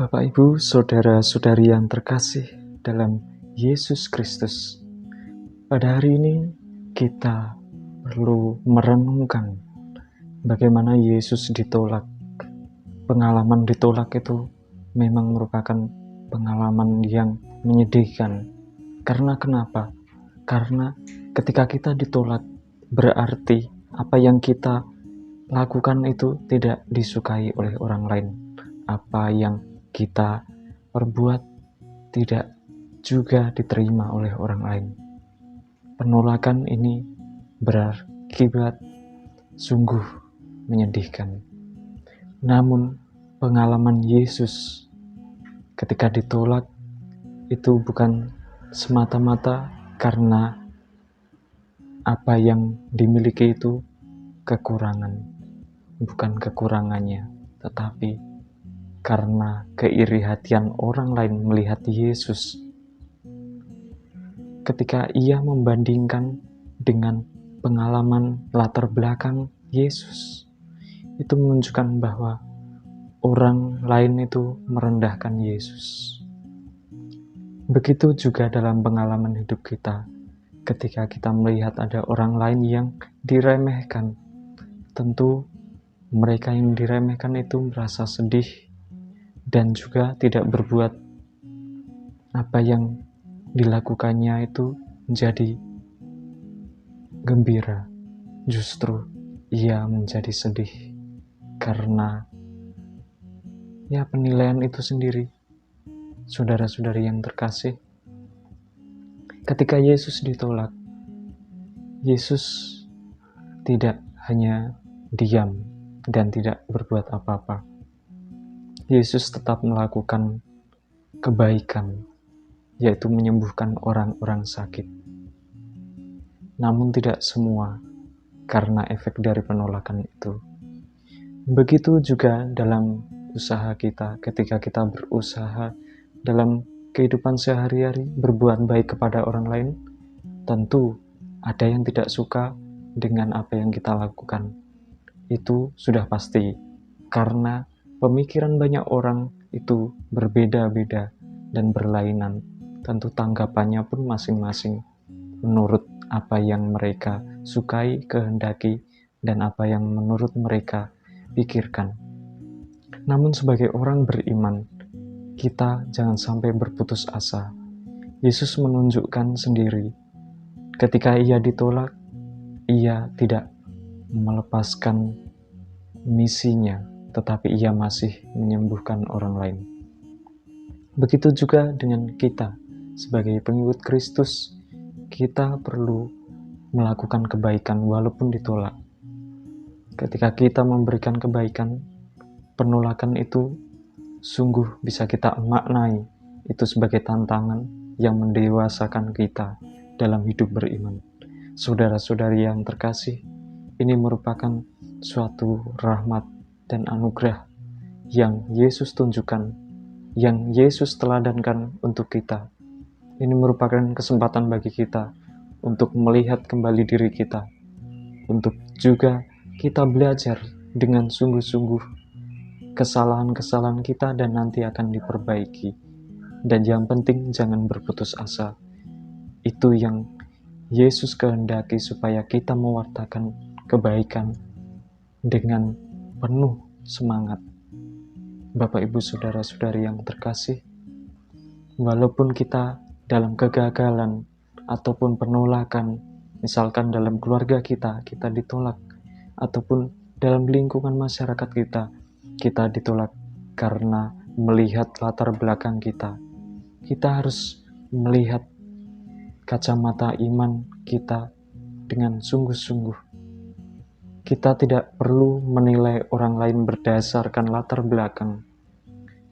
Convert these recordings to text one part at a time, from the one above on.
Bapak, Ibu, saudara-saudari yang terkasih dalam Yesus Kristus, pada hari ini kita perlu merenungkan bagaimana Yesus ditolak. Pengalaman ditolak itu memang merupakan pengalaman yang menyedihkan. Karena kenapa? Karena ketika kita ditolak, berarti apa yang kita lakukan itu tidak disukai oleh orang lain. Apa yang kita perbuat tidak juga diterima oleh orang lain. Penolakan ini berakibat sungguh menyedihkan. Namun pengalaman Yesus ketika ditolak itu bukan semata-mata karena apa yang dimiliki itu kekurangan, bukan kekurangannya, tetapi karena keiri hatian orang lain melihat Yesus. Ketika ia membandingkan dengan pengalaman latar belakang Yesus, itu menunjukkan bahwa orang lain itu merendahkan Yesus. Begitu juga dalam pengalaman hidup kita, ketika kita melihat ada orang lain yang diremehkan, tentu mereka yang diremehkan itu merasa sedih dan juga tidak berbuat apa yang dilakukannya itu menjadi gembira. Justru ia menjadi sedih karena penilaian itu sendiri. Saudara-saudari yang terkasih, ketika Yesus ditolak, Yesus tidak hanya diam dan tidak berbuat apa-apa. Yesus tetap melakukan kebaikan, yaitu menyembuhkan orang-orang sakit. Namun tidak semua karena efek dari penolakan itu. Begitu juga dalam usaha kita, ketika kita berusaha dalam kehidupan sehari-hari berbuat baik kepada orang lain, tentu ada yang tidak suka dengan apa yang kita lakukan. Itu sudah pasti, karena pemikiran banyak orang itu berbeda-beda dan berlainan. Tentu tanggapannya pun masing-masing menurut apa yang mereka sukai, kehendaki, dan apa yang menurut mereka pikirkan. Namun sebagai orang beriman, kita jangan sampai berputus asa. Yesus menunjukkan sendiri, ketika ia ditolak, ia tidak melepaskan misinya, tetapi ia masih menyembuhkan orang lain. Begitu juga dengan kita, sebagai pengikut Kristus, kita perlu melakukan kebaikan walaupun ditolak. Ketika kita memberikan kebaikan, penolakan itu sungguh bisa kita maknai itu sebagai tantangan yang mendewasakan kita dalam hidup beriman. Saudara-saudari yang terkasih, ini merupakan suatu rahmat dan anugerah yang Yesus tunjukkan, yang Yesus teladankan untuk kita. Ini merupakan kesempatan bagi kita untuk melihat kembali diri kita, untuk juga kita belajar dengan sungguh-sungguh kesalahan-kesalahan kita dan nanti akan diperbaiki. Dan yang penting jangan berputus asa. Itu yang Yesus kehendaki, supaya kita mewartakan kebaikan dengan penuh semangat. Bapak, Ibu, saudara-saudari yang terkasih, walaupun kita dalam kegagalan ataupun penolakan, misalkan dalam keluarga kita ditolak, ataupun dalam lingkungan masyarakat kita ditolak karena melihat latar belakang kita harus melihat kacamata iman kita dengan sungguh-sungguh. Kita tidak perlu menilai orang lain berdasarkan latar belakang,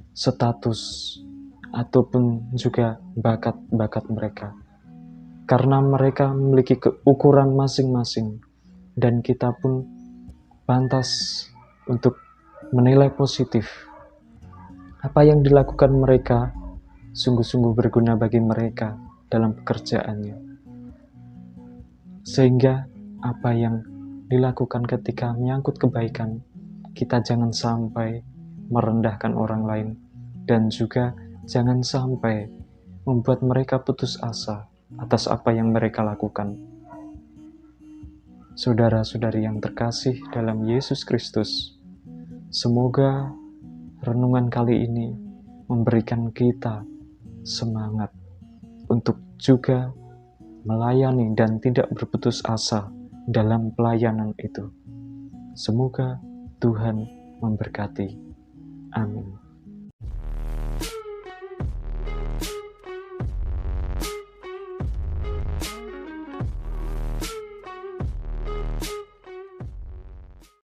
status, ataupun juga bakat-bakat mereka. Karena mereka memiliki keukuran masing-masing, dan kita pun pantas untuk menilai positif. Apa yang dilakukan mereka sungguh-sungguh berguna bagi mereka dalam pekerjaannya. Sehingga apa yang dilakukan ketika menyangkut kebaikan, kita jangan sampai merendahkan orang lain, dan juga jangan sampai membuat mereka putus asa atas apa yang mereka lakukan. Saudara-saudari yang terkasih dalam Yesus Kristus, semoga renungan kali ini memberikan kita semangat untuk juga melayani dan tidak berputus asa dalam pelayanan itu. Semoga Tuhan memberkati. Amin.